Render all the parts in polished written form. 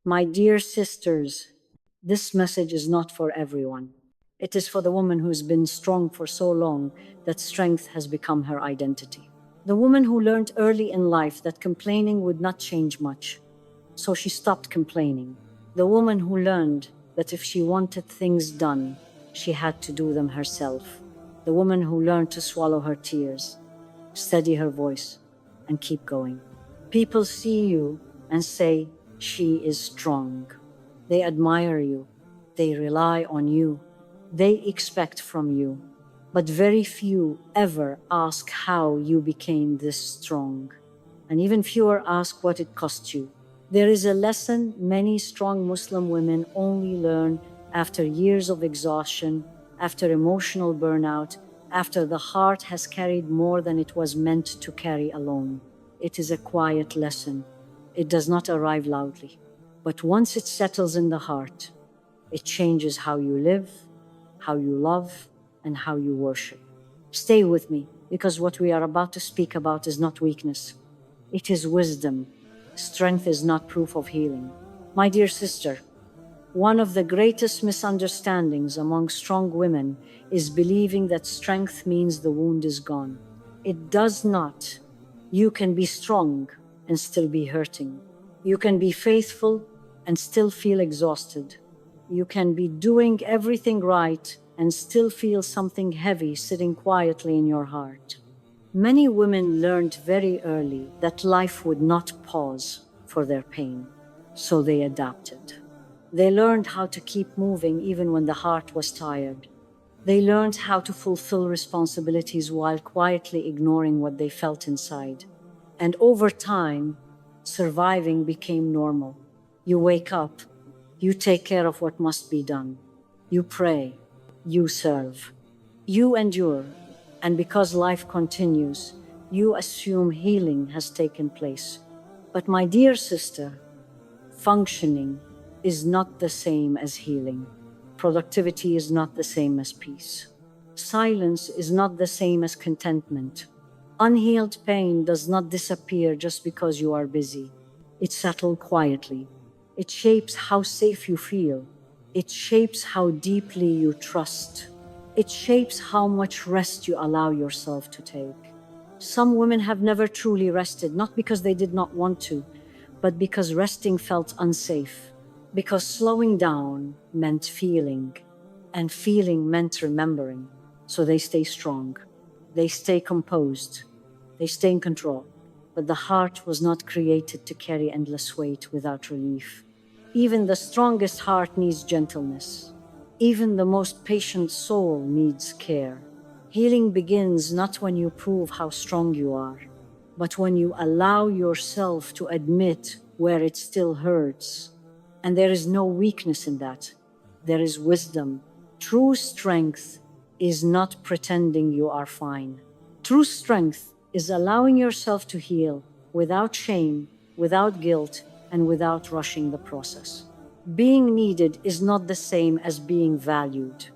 My dear sisters, this message is not for everyone. It is for the woman who's been strong for so long that strength has become her identity. The woman who learned early in life that complaining would not change much, so she stopped complaining. The woman who learned that if she wanted things done, she had to do them herself. The woman who learned to swallow her tears, steady her voice, and keep going. People see you and say, she is strong. They admire you. They rely on you. They expect from you. But very few ever ask how you became this strong. And even fewer ask what it cost you. There is a lesson many strong Muslim women only learn after years of exhaustion, after emotional burnout, after the heart has carried more than it was meant to carry alone. It is a quiet lesson. It does not arrive loudly. But once it settles in the heart, it changes how you live, how you love, and how you worship. Stay with me, because what we are about to speak about is not weakness. It is wisdom. Strength is not proof of healing. My dear sister, one of the greatest misunderstandings among strong women is believing that strength means the wound is gone. It does not. You can be strong and still be hurting. You can be faithful and still feel exhausted. You can be doing everything right and still feel something heavy sitting quietly in your heart. Many women learned very early that life would not pause for their pain, so they adapted. They learned how to keep moving even when the heart was tired. They learned how to fulfill responsibilities while quietly ignoring what they felt inside. And over time, surviving became normal. You wake up, you take care of what must be done. You pray, you serve, you endure. And because life continues, you assume healing has taken place. But my dear sister, functioning is not the same as healing. Productivity is not the same as peace. Silence is not the same as contentment. Unhealed pain does not disappear just because you are busy. It settles quietly. It shapes how safe you feel. It shapes how deeply you trust. It shapes how much rest you allow yourself to take. Some women have never truly rested, not because they did not want to, but because resting felt unsafe. Because slowing down meant feeling, and feeling meant remembering. So they stay strong. They stay composed. They stay in control. But the heart was not created to carry endless weight without relief. Even the strongest heart needs gentleness. Even the most patient soul needs care. Healing begins not when you prove how strong you are, but when you allow yourself to admit where it still hurts. And there is no weakness in that. There is wisdom. True strength is not pretending you are fine. True strength is allowing yourself to heal without shame, without guilt, and without rushing the process. Being needed is not the same as being valued.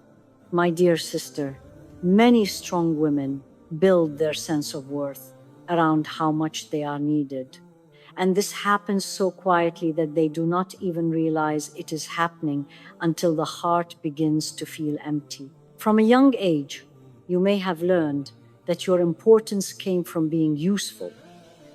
My dear sister, many strong women build their sense of worth around how much they are needed. And this happens so quietly that they do not even realize it is happening until the heart begins to feel empty. From a young age, you may have learned that your importance came from being useful,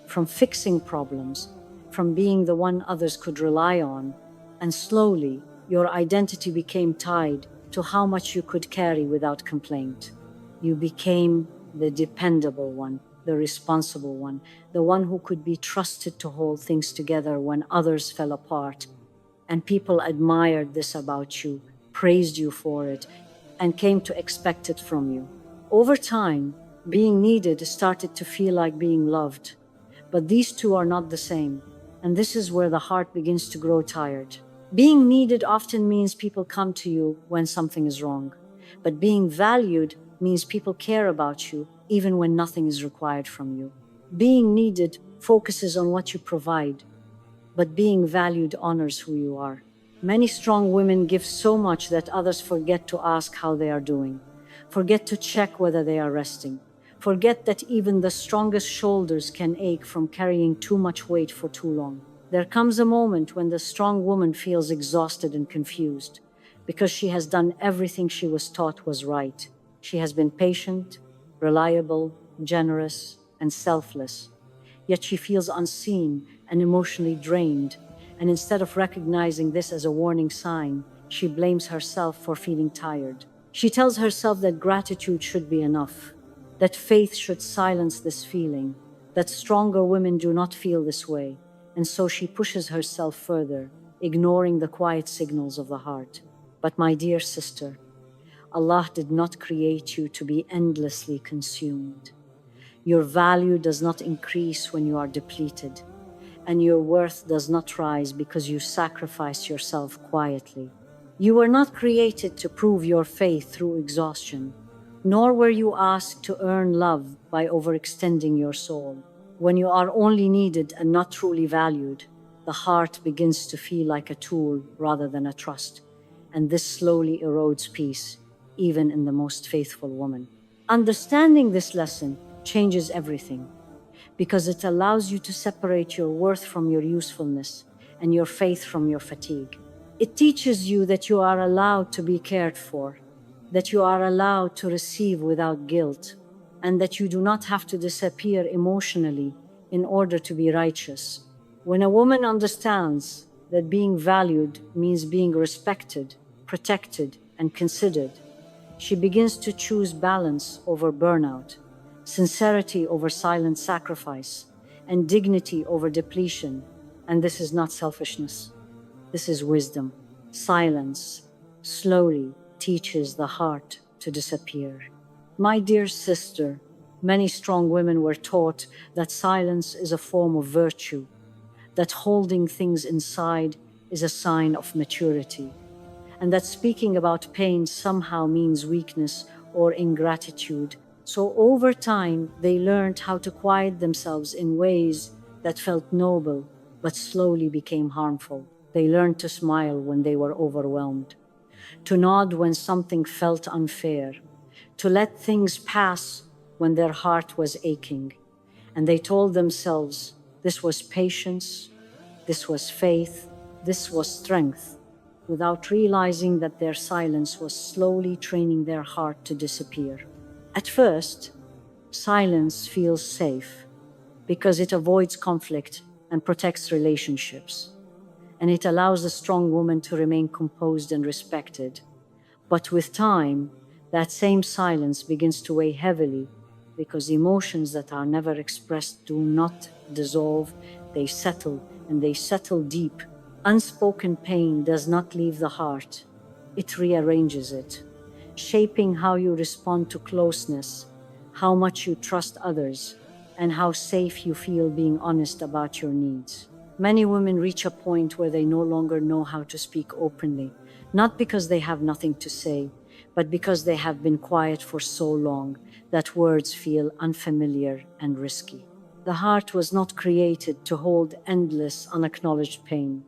from fixing problems, from being the one others could rely on, and slowly your identity became tied to how much you could carry without complaint. You became the dependable one, the responsible one, the one who could be trusted to hold things together when others fell apart. And people admired this about you, praised you for it, and came to expect it from you. Over time, being needed started to feel like being loved. But these two are not the same, and this is where the heart begins to grow tired. Being needed often means people come to you when something is wrong, but being valued means people care about you even when nothing is required from you. Being needed focuses on what you provide, but being valued honors who you are. Many strong women give so much that others forget to ask how they are doing, forget to check whether they are resting, forget that even the strongest shoulders can ache from carrying too much weight for too long. There comes a moment when the strong woman feels exhausted and confused because she has done everything she was taught was right. She has been patient, reliable, generous, and selfless. Yet she feels unseen and emotionally drained. And instead of recognizing this as a warning sign, she blames herself for feeling tired. She tells herself that gratitude should be enough, that faith should silence this feeling, that stronger women do not feel this way. And so she pushes herself further, ignoring the quiet signals of the heart. But my dear sister, Allah did not create you to be endlessly consumed. Your value does not increase when you are depleted, and your worth does not rise because you sacrifice yourself quietly. You were not created to prove your faith through exhaustion, nor were you asked to earn love by overextending your soul. When you are only needed and not truly valued, the heart begins to feel like a tool rather than a trust, and this slowly erodes peace, even in the most faithful woman. Understanding this lesson changes everything because it allows you to separate your worth from your usefulness and your faith from your fatigue. It teaches you that you are allowed to be cared for, that you are allowed to receive without guilt, and that you do not have to disappear emotionally in order to be righteous. When a woman understands that being valued means being respected, protected, and considered, she begins to choose balance over burnout, sincerity over silent sacrifice, and dignity over depletion. And this is not selfishness. This is wisdom. Silence slowly teaches the heart to disappear. My dear sister, many strong women were taught that silence is a form of virtue, that holding things inside is a sign of maturity, and that speaking about pain somehow means weakness or ingratitude. So over time, they learned how to quiet themselves in ways that felt noble but slowly became harmful. They learned to smile when they were overwhelmed, to nod when something felt unfair, to let things pass when their heart was aching. And they told themselves this was patience, this was faith, this was strength, without realizing that their silence was slowly training their heart to disappear. At first, silence feels safe because it avoids conflict and protects relationships, and it allows a strong woman to remain composed and respected. But with time, that same silence begins to weigh heavily because emotions that are never expressed do not dissolve, they settle, and they settle deep. Unspoken pain does not leave the heart, it rearranges it, shaping how you respond to closeness, how much you trust others, and how safe you feel being honest about your needs. Many women reach a point where they no longer know how to speak openly, not because they have nothing to say, but because they have been quiet for so long that words feel unfamiliar and risky. The heart was not created to hold endless, unacknowledged pain.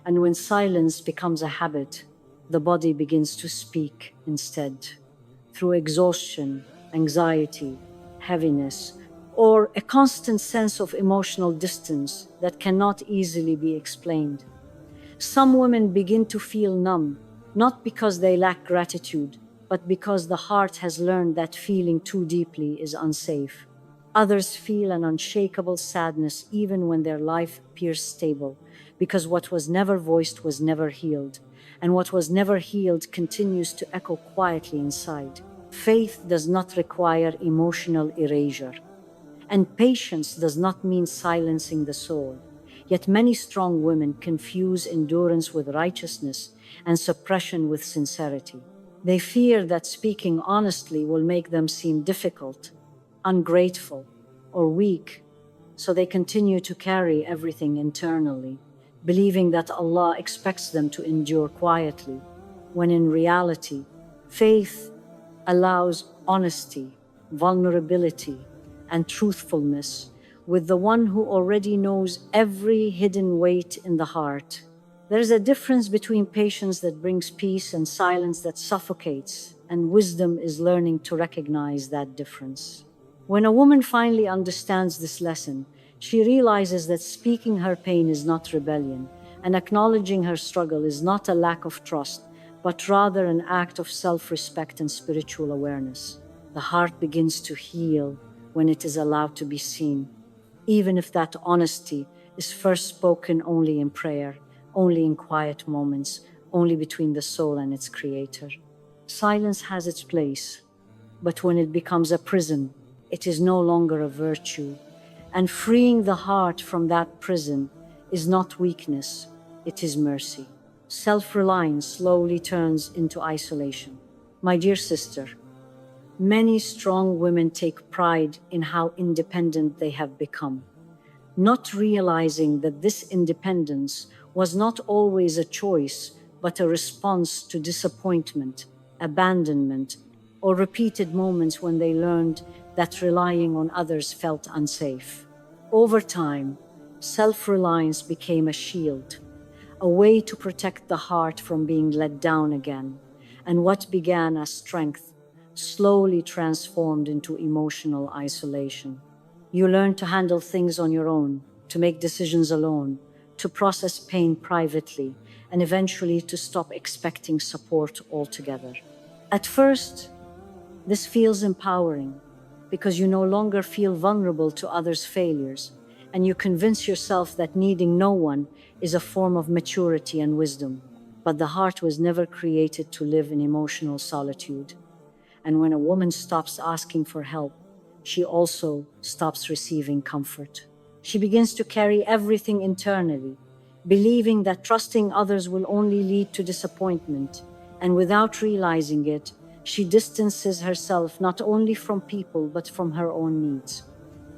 And when silence becomes a habit, the body begins to speak instead, through exhaustion, anxiety, heaviness, or a constant sense of emotional distance that cannot easily be explained. Some women begin to feel numb, not because they lack gratitude, but because the heart has learned that feeling too deeply is unsafe. Others feel an unshakable sadness even when their life appears stable, because what was never voiced was never healed, and what was never healed continues to echo quietly inside. Faith does not require emotional erasure, and patience does not mean silencing the soul. Yet many strong women confuse endurance with righteousness and suppression with sincerity. They fear that speaking honestly will make them seem difficult, ungrateful, or weak, so they continue to carry everything internally, believing that Allah expects them to endure quietly, when in reality, faith allows honesty, vulnerability, and truthfulness with the one who already knows every hidden weight in the heart. There is a difference between patience that brings peace and silence that suffocates, and wisdom is learning to recognize that difference. When a woman finally understands this lesson, She realizes that speaking her pain is not rebellion, and acknowledging her struggle is not a lack of trust, but rather an act of self-respect and spiritual awareness. The heart begins to heal when it is allowed to be seen, even if that honesty is first spoken only in prayer, only in quiet moments, only between the soul and its creator. Silence has its place, but when it becomes a prison, it is no longer a virtue. And freeing the heart from that prison is not weakness, it is mercy. Self-reliance slowly turns into isolation. My dear sister, many strong women take pride in how independent they have become, not realizing that this independence was not always a choice, but a response to disappointment, abandonment, or repeated moments when they learned that relying on others felt unsafe. Over time, self-reliance became a shield, a way to protect the heart from being let down again, and what began as strength slowly transformed into emotional isolation. You learn to handle things on your own, to make decisions alone, to process pain privately, and eventually to stop expecting support altogether. At first, this feels empowering because you no longer feel vulnerable to others' failures, and you convince yourself that needing no one is a form of maturity and wisdom. But the heart was never created to live in emotional solitude. And when a woman stops asking for help, she also stops receiving comfort. She begins to carry everything internally, believing that trusting others will only lead to disappointment. And without realizing it, she distances herself not only from people but from her own needs.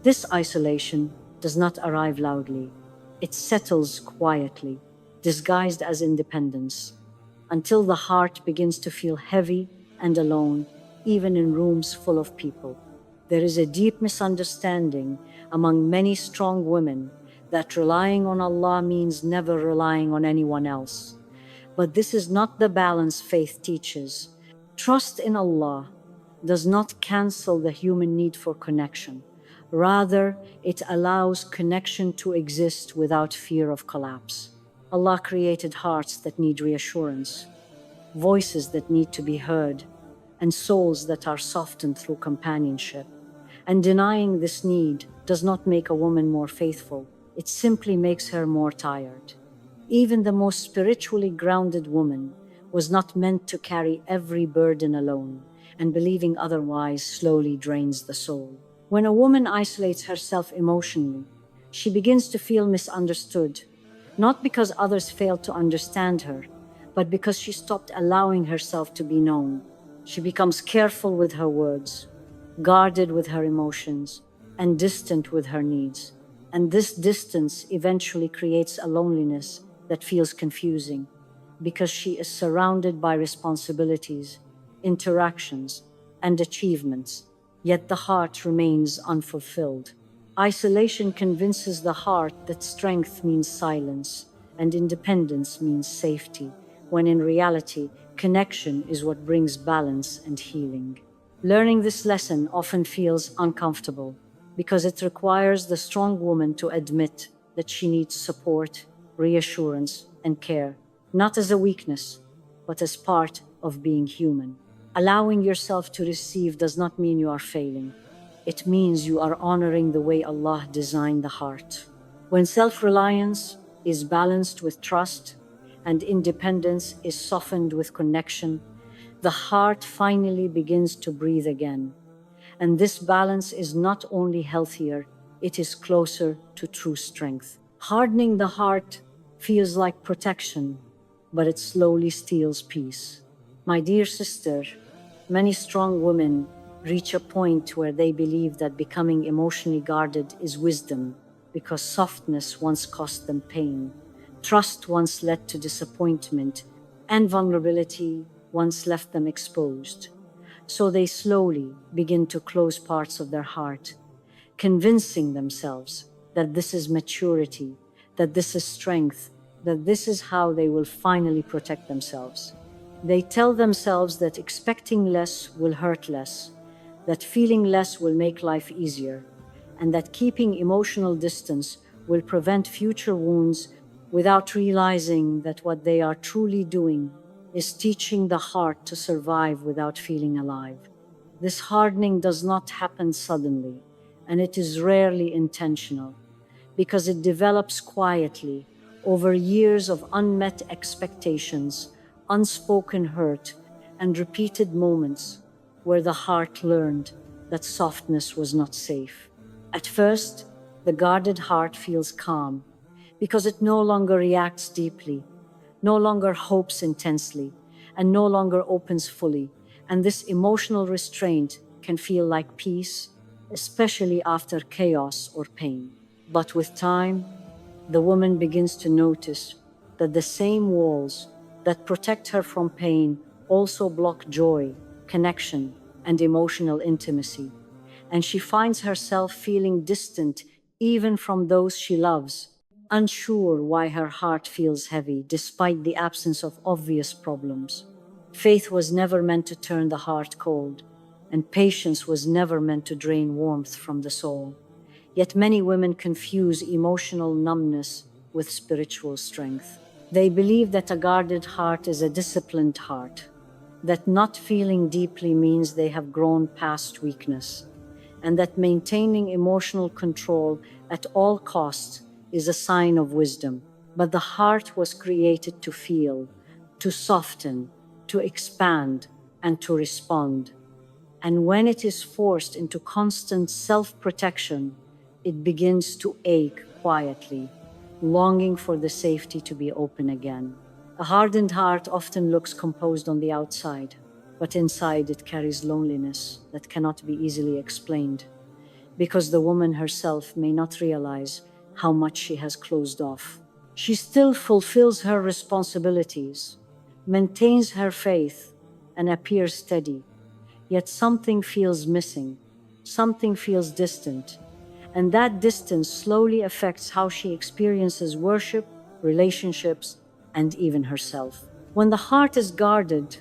This isolation does not arrive loudly. It settles quietly, disguised as independence, until the heart begins to feel heavy and alone, even in rooms full of people. There is a deep misunderstanding among many strong women that relying on Allah means never relying on anyone else. But this is not the balance faith teaches. Trust in Allah does not cancel the human need for connection. Rather, it allows connection to exist without fear of collapse. Allah created hearts that need reassurance, voices that need to be heard, and souls that are softened through companionship. And denying this need does not make a woman more faithful, it simply makes her more tired. Even the most spiritually grounded woman was not meant to carry every burden alone, and believing otherwise slowly drains the soul. When a woman isolates herself emotionally, she begins to feel misunderstood, not because others failed to understand her, but because she stopped allowing herself to be known. She becomes careful with her words, guarded with her emotions, and distant with her needs. And this distance eventually creates a loneliness that feels confusing, because she is surrounded by responsibilities, interactions, and achievements, yet the heart remains unfulfilled. Isolation convinces the heart that strength means silence and independence means safety, when in reality, connection is what brings balance and healing. Learning this lesson often feels uncomfortable because it requires the strong woman to admit that she needs support, reassurance, and care, not as a weakness, but as part of being human. Allowing yourself to receive does not mean you are failing. It means you are honoring the way Allah designed the heart. When self-reliance is balanced with trust and independence is softened with connection, the heart finally begins to breathe again. And this balance is not only healthier, it is closer to true strength. Hardening the heart feels like protection, but it slowly steals peace. My dear sister, many strong women reach a point where they believe that becoming emotionally guarded is wisdom because softness once cost them pain, trust once led to disappointment, and vulnerability once left them exposed. So they slowly begin to close parts of their heart, convincing themselves that this is maturity, that this is strength, that this is how they will finally protect themselves. They tell themselves that expecting less will hurt less, that feeling less will make life easier, and that keeping emotional distance will prevent future wounds without realizing that what they are truly doing is teaching the heart to survive without feeling alive. This hardening does not happen suddenly, and it is rarely intentional, because it develops quietly over years of unmet expectations, unspoken hurt, and repeated moments where the heart learned that softness was not safe. At first, the guarded heart feels calm because it no longer reacts deeply, no longer hopes intensely, and no longer opens fully. And this emotional restraint can feel like peace, especially after chaos or pain. But with time, the woman begins to notice that the same walls that protect her from pain also block joy, connection, and emotional intimacy. And she finds herself feeling distant even from those she loves, unsure why her heart feels heavy despite the absence of obvious problems. Faith was never meant to turn the heart cold, and patience was never meant to drain warmth from the soul. Yet many women confuse emotional numbness with spiritual strength. They believe that a guarded heart is a disciplined heart, that not feeling deeply means they have grown past weakness, and that maintaining emotional control at all costs is a sign of wisdom. But the heart was created to feel, to soften, to expand, and to respond. And when it is forced into constant self protection, it begins to ache quietly, longing for the safety to be open again. A hardened heart often looks composed on the outside, but inside it carries loneliness that cannot be easily explained, because the woman herself may not realize how much she has closed off. She still fulfills her responsibilities, maintains her faith, and appears steady. Yet something feels missing, something feels distant, and that distance slowly affects how she experiences worship, relationships, and even herself. When the heart is guarded,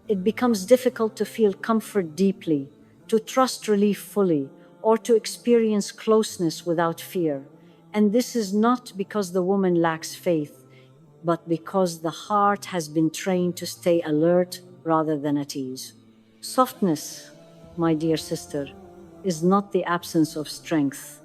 it becomes difficult to feel comfort deeply, to trust relief fully, or to experience closeness without fear. And this is not because the woman lacks faith, but because the heart has been trained to stay alert rather than at ease. Softness, my dear sister, is not the absence of strength.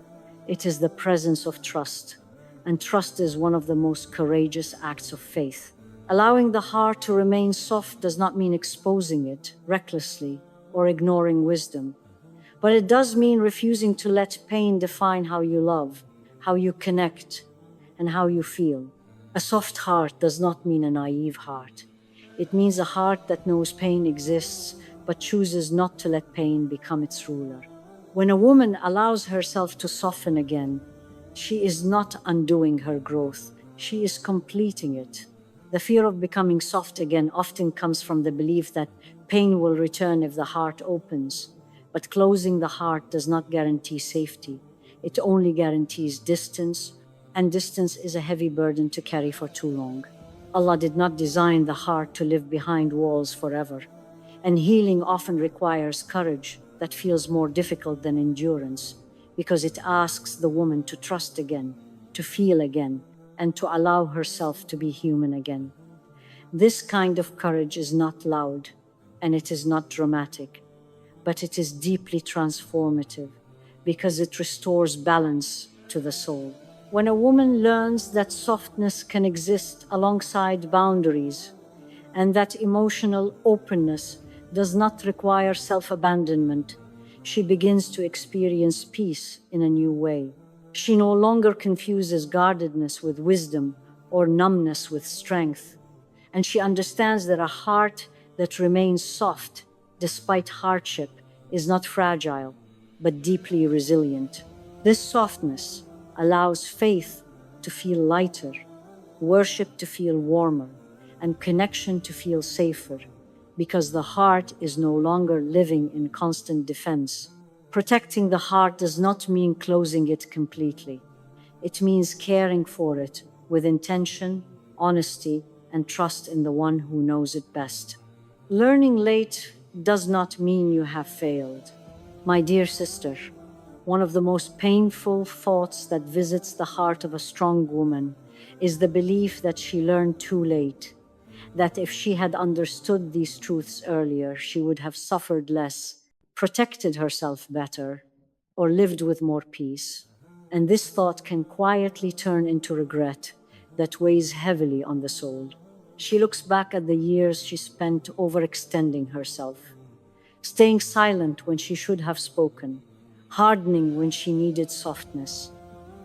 It is the presence of trust. And trust is one of the most courageous acts of faith. Allowing the heart to remain soft does not mean exposing it recklessly or ignoring wisdom, but it does mean refusing to let pain define how you love, how you connect, and how you feel. A soft heart does not mean a naive heart. It means a heart that knows pain exists but chooses not to let pain become its ruler. When a woman allows herself to soften again, she is not undoing her growth, she is completing it. The fear of becoming soft again often comes from the belief that pain will return if the heart opens. But closing the heart does not guarantee safety. It only guarantees distance, and distance is a heavy burden to carry for too long. Allah did not design the heart to live behind walls forever, and healing often requires courage that feels more difficult than endurance, because it asks the woman to trust again, to feel again, and to allow herself to be human again. This kind of courage is not loud, and it is not dramatic, but it is deeply transformative because it restores balance to the soul. When a woman learns that softness can exist alongside boundaries and that emotional openness does not require self abandonment, she begins to experience peace in a new way. She no longer confuses guardedness with wisdom or numbness with strength, and she understands that a heart that remains soft despite hardship is not fragile, but deeply resilient. This softness allows faith to feel lighter, worship to feel warmer, and connection to feel safer, because the heart is no longer living in constant defense. Protecting the heart does not mean closing it completely. It means caring for it with intention, honesty, and trust in the one who knows it best. Learning late does not mean you have failed. My dear sister, One of the most painful thoughts that visits the heart of a strong woman is the belief that she learned too late, that if she had understood these truths earlier, she would have suffered less, protected herself better, or lived with more peace. And this thought can quietly turn into regret that weighs heavily on the soul. She looks back at the years she spent overextending herself, staying silent when she should have spoken, hardening when she needed softness,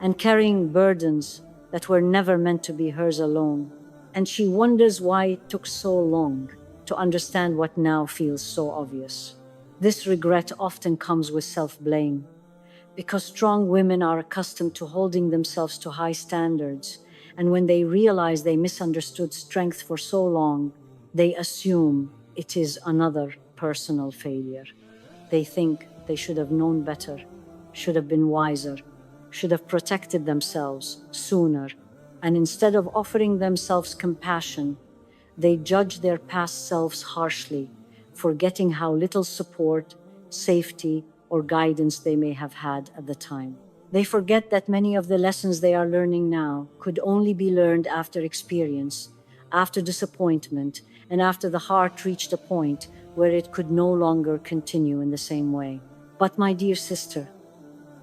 and carrying burdens that were never meant to be hers alone. And she wonders why it took so long to understand what now feels so obvious. This regret often comes with self-blame, because strong women are accustomed to holding themselves to high standards, and when they realize they misunderstood strength for so long, they assume it is another personal failure. They think they should have known better, should have been wiser, should have protected themselves sooner, and instead of offering themselves compassion, they judge their past selves harshly, forgetting how little support, safety, or guidance they may have had at the time. They forget that many of the lessons they are learning now could only be learned after experience, after disappointment, and after the heart reached a point where it could no longer continue in the same way. But my dear sister,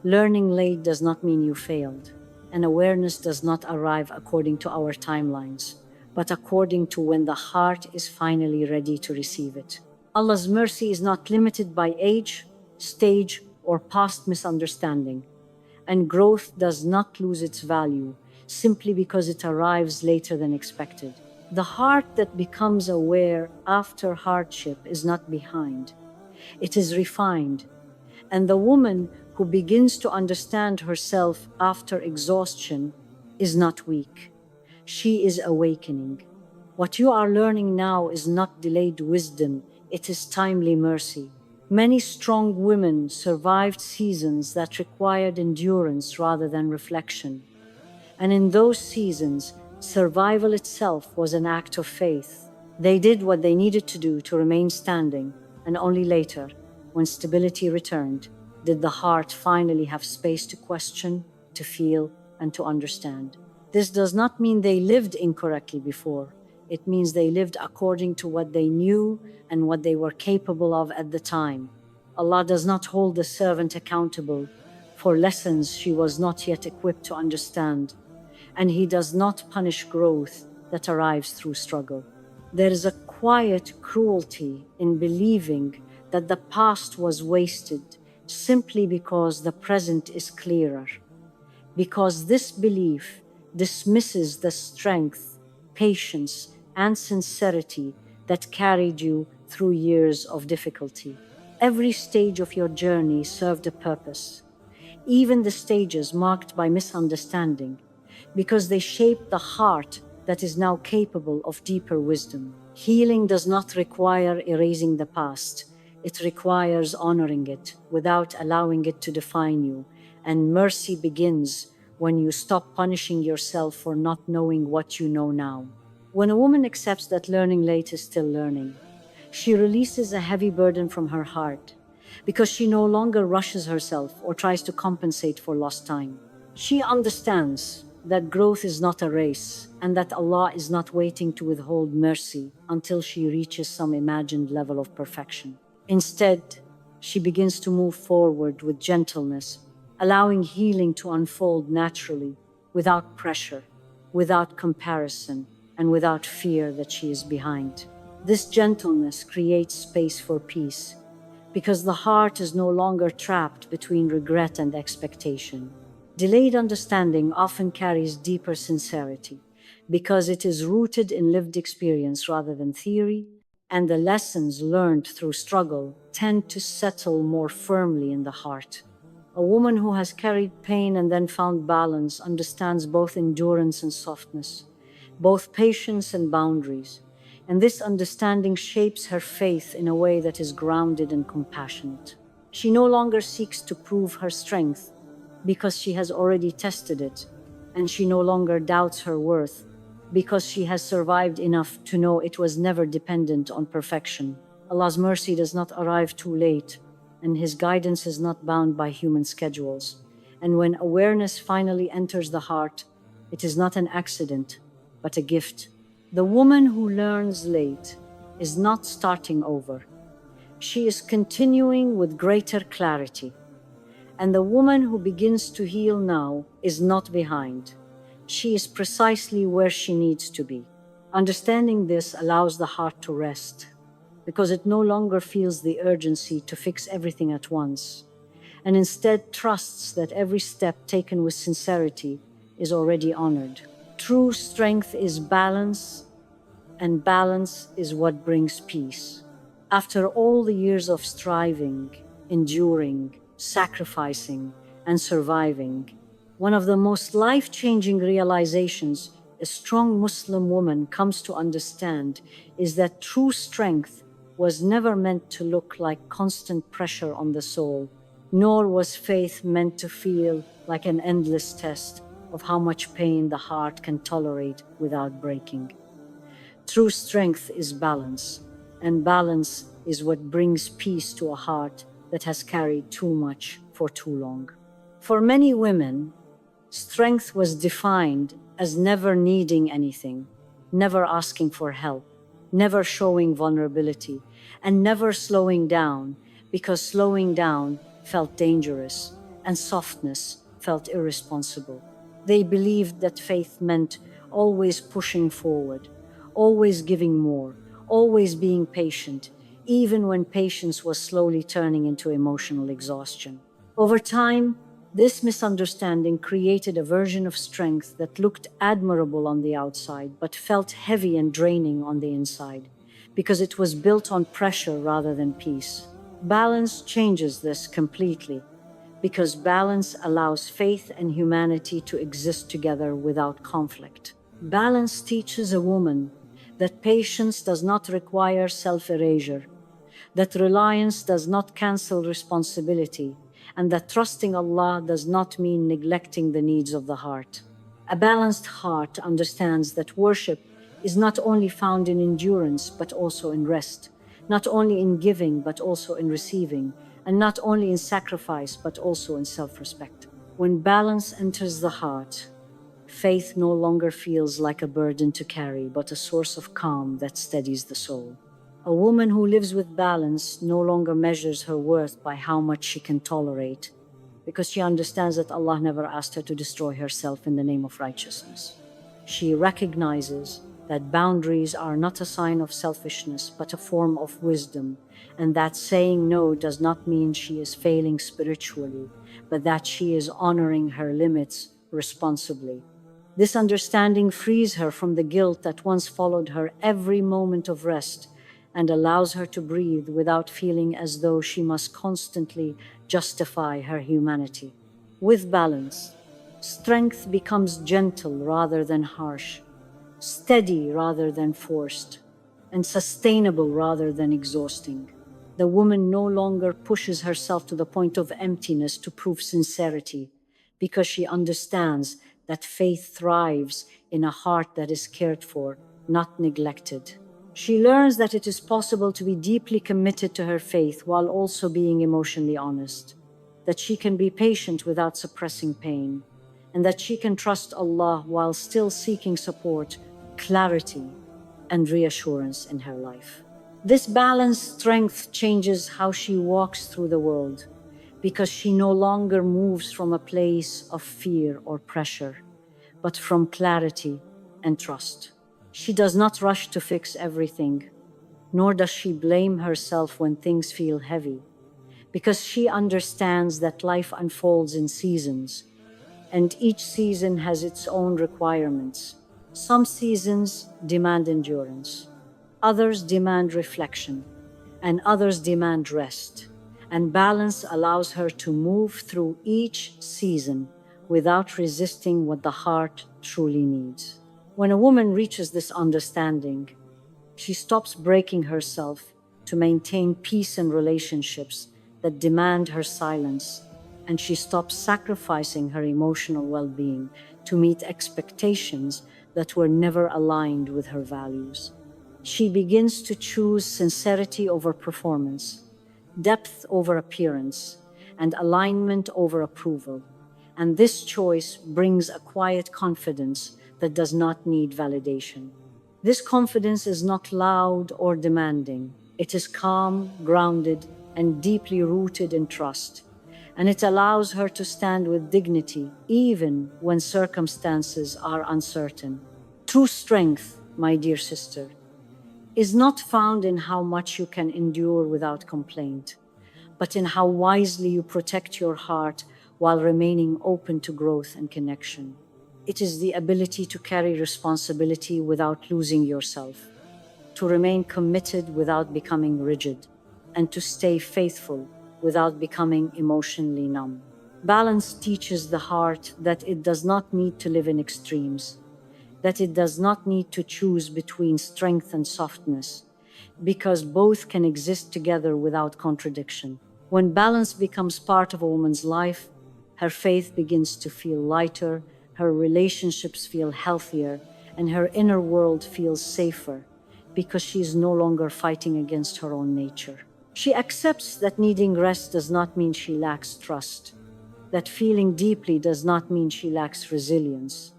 learning late does not mean you failed, and awareness does not arrive according to our timelines, but according to when the heart is finally ready to receive it. Allah's mercy is not limited by age, stage, or past misunderstanding, and growth does not lose its value simply because it arrives later than expected. The heart that becomes aware after hardship is not behind, it is refined. And the woman who begins to understand herself after exhaustion is not weak. She is awakening. What you are learning now is not delayed wisdom, it is timely mercy. Many strong women survived seasons that required endurance rather than reflection. And in those seasons, survival itself was an act of faith. They did what they needed to do to remain standing, and only later, when stability returned, did the heart finally have space to question, to feel, and to understand. This does not mean they lived incorrectly before. It means they lived according to what they knew and what they were capable of at the time. Allah does not hold the servant accountable for lessons she was not yet equipped to understand, and He does not punish growth that arrives through struggle. There is a quiet cruelty in believing that the past was wasted simply because the present is clearer, because this belief dismisses the strength, patience, and sincerity that carried you through years of difficulty. Every stage of your journey served a purpose, even the stages marked by misunderstanding, because they shaped the heart that is now capable of deeper wisdom. Healing does not require erasing the past. It requires honoring it without allowing it to define you. And mercy begins when you stop punishing yourself for not knowing what you know now. When a woman accepts that learning late is still learning, she releases a heavy burden from her heart because she no longer rushes herself or tries to compensate for lost time. She understands that growth is not a race and that Allah is not waiting to withhold mercy until she reaches some imagined level of perfection. Instead, she begins to move forward with gentleness, allowing healing to unfold naturally, without pressure, without comparison, and without fear that she is behind. This gentleness creates space for peace, because the heart is no longer trapped between regret and expectation. Delayed understanding often carries deeper sincerity, because it is rooted in lived experience rather than theory, and the lessons learned through struggle tend to settle more firmly in the heart. A woman who has carried pain and then found balance understands both endurance and softness, both patience and boundaries, and this understanding shapes her faith in a way that is grounded and compassionate. She no longer seeks to prove her strength because she has already tested it, and she no longer doubts her worth because she has survived enough to know it was never dependent on perfection. Allah's mercy does not arrive too late, and his guidance is not bound by human schedules. And when awareness finally enters the heart, it is not an accident, but a gift. The woman who learns late is not starting over. She is continuing with greater clarity. And the woman who begins to heal now is not behind. She is precisely where she needs to be. Understanding this allows the heart to rest, because it no longer feels the urgency to fix everything at once, and instead trusts that every step taken with sincerity is already honored. True strength is balance, and balance is what brings peace. After all the years of striving, enduring, sacrificing, and surviving, one of the most life-changing realizations a strong Muslim woman comes to understand is that true strength was never meant to look like constant pressure on the soul, nor was faith meant to feel like an endless test of how much pain the heart can tolerate without breaking. True strength is balance, and balance is what brings peace to a heart that has carried too much for too long. For many women, strength was defined as never needing anything, never asking for help, never showing vulnerability, and never slowing down, because slowing down felt dangerous and softness felt irresponsible. They believed that faith meant always pushing forward, always giving more, always being patient, even when patience was slowly turning into emotional exhaustion. Over time, this misunderstanding created a version of strength that looked admirable on the outside but felt heavy and draining on the inside, because it was built on pressure rather than peace. Balance changes this completely, because balance allows faith and humanity to exist together without conflict. Balance teaches a woman that patience does not require self-erasure, that reliance does not cancel responsibility, and that trusting Allah does not mean neglecting the needs of the heart. A balanced heart understands that worship is not only found in endurance but also in rest, not only in giving but also in receiving, and not only in sacrifice but also in self-respect. When balance enters the heart, faith no longer feels like a burden to carry, but a source of calm that steadies the soul. A woman who lives with balance no longer measures her worth by how much she can tolerate, because she understands that Allah never asked her to destroy herself in the name of righteousness. She recognizes that boundaries are not a sign of selfishness, but a form of wisdom, and that saying no does not mean she is failing spiritually, but that she is honoring her limits responsibly. This understanding frees her from the guilt that once followed her every moment of rest, and allows her to breathe without feeling as though she must constantly justify her humanity. With balance, strength becomes gentle rather than harsh, steady rather than forced, and sustainable rather than exhausting. The woman no longer pushes herself to the point of emptiness to prove sincerity, because she understands that faith thrives in a heart that is cared for, not neglected. She learns that it is possible to be deeply committed to her faith while also being emotionally honest, that she can be patient without suppressing pain, and that she can trust Allah while still seeking support, clarity, and reassurance in her life. This balanced strength changes how she walks through the world, because she no longer moves from a place of fear or pressure, but from clarity and trust. She does not rush to fix everything, nor does she blame herself when things feel heavy, because she understands that life unfolds in seasons, and each season has its own requirements. Some seasons demand endurance, others demand reflection, and others demand rest. And balance allows her to move through each season without resisting what the heart truly needs. When a woman reaches this understanding, she stops breaking herself to maintain peace in relationships that demand her silence, and she stops sacrificing her emotional well-being to meet expectations that were never aligned with her values. She begins to choose sincerity over performance, depth over appearance, and alignment over approval. And this choice brings a quiet confidence that does not need validation. This confidence is not loud or demanding. It is calm, grounded, and deeply rooted in trust. And it allows her to stand with dignity even when circumstances are uncertain. True strength, my dear sister, is not found in how much you can endure without complaint, but in how wisely you protect your heart while remaining open to growth and connection. It is the ability to carry responsibility without losing yourself, to remain committed without becoming rigid, and to stay faithful without becoming emotionally numb. Balance teaches the heart that it does not need to live in extremes, that it does not need to choose between strength and softness, because both can exist together without contradiction. When balance becomes part of a woman's life, her faith begins to feel lighter, her relationships feel healthier, and her inner world feels safer, because she is no longer fighting against her own nature. She accepts that needing rest does not mean she lacks trust, that feeling deeply does not mean she lacks resilience,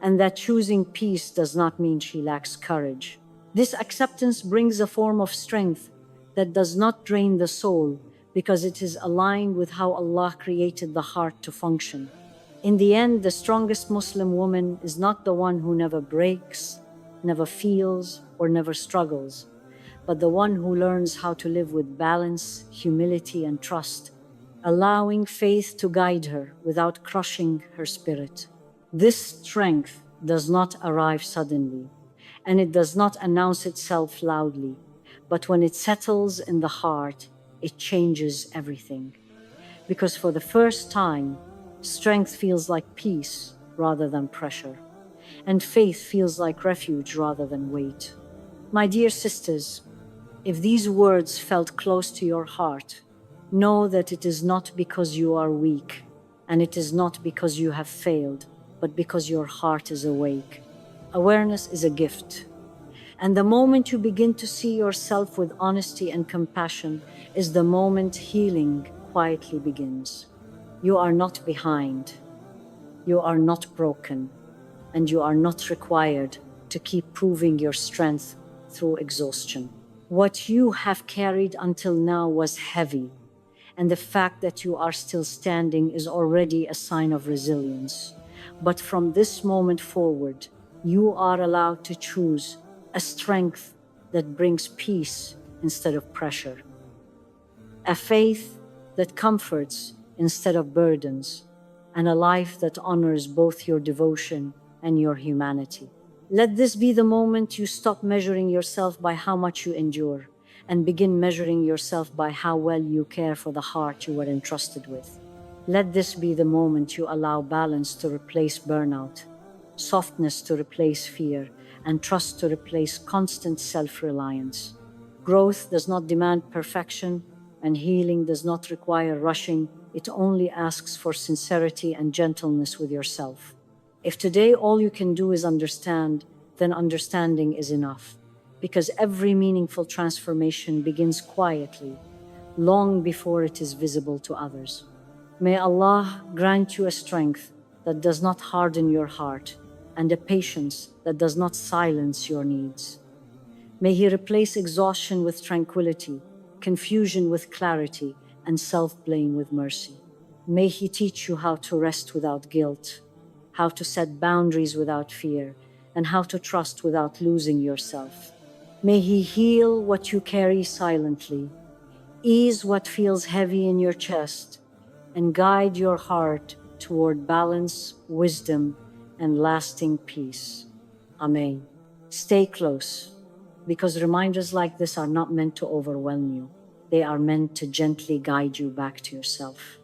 and that choosing peace does not mean she lacks courage. This acceptance brings a form of strength that does not drain the soul because it is aligned with how Allah created the heart to function. In the end, the strongest Muslim woman is not the one who never breaks, never feels, or never struggles, but the one who learns how to live with balance, humility, and trust, allowing faith to guide her without crushing her spirit. This strength does not arrive suddenly, and it does not announce itself loudly, but when it settles in the heart, it changes everything. Because for the first time, strength feels like peace rather than pressure, and faith feels like refuge rather than weight. My dear sisters, if these words felt close to your heart, know that it is not because you are weak, and it is not because you have failed, but because your heart is awake. Awareness is a gift. And the moment you begin to see yourself with honesty and compassion is the moment healing quietly begins. You are not behind, you are not broken, and you are not required to keep proving your strength through exhaustion. What you have carried until now was heavy, and the fact that you are still standing is already a sign of resilience. But from this moment forward, you are allowed to choose a strength that brings peace instead of pressure, a faith that comforts instead of burdens, and a life that honors both your devotion and your humanity. Let this be the moment you stop measuring yourself by how much you endure and begin measuring yourself by how well you care for the heart you were entrusted with. Let this be the moment you allow balance to replace burnout, softness to replace fear, and trust to replace constant self-reliance. Growth does not demand perfection, and healing does not require rushing. It only asks for sincerity and gentleness with yourself. If today all you can do is understand, then understanding is enough, because every meaningful transformation begins quietly, long before it is visible to others. May Allah grant you a strength that does not harden your heart and a patience that does not silence your needs. May He replace exhaustion with tranquility, confusion with clarity, and self-blame with mercy. May He teach you how to rest without guilt, how to set boundaries without fear, and how to trust without losing yourself. May He heal what you carry silently, ease what feels heavy in your chest, and guide your heart toward balance, wisdom, and lasting peace. Amen. Stay close, because reminders like this are not meant to overwhelm you. They are meant to gently guide you back to yourself.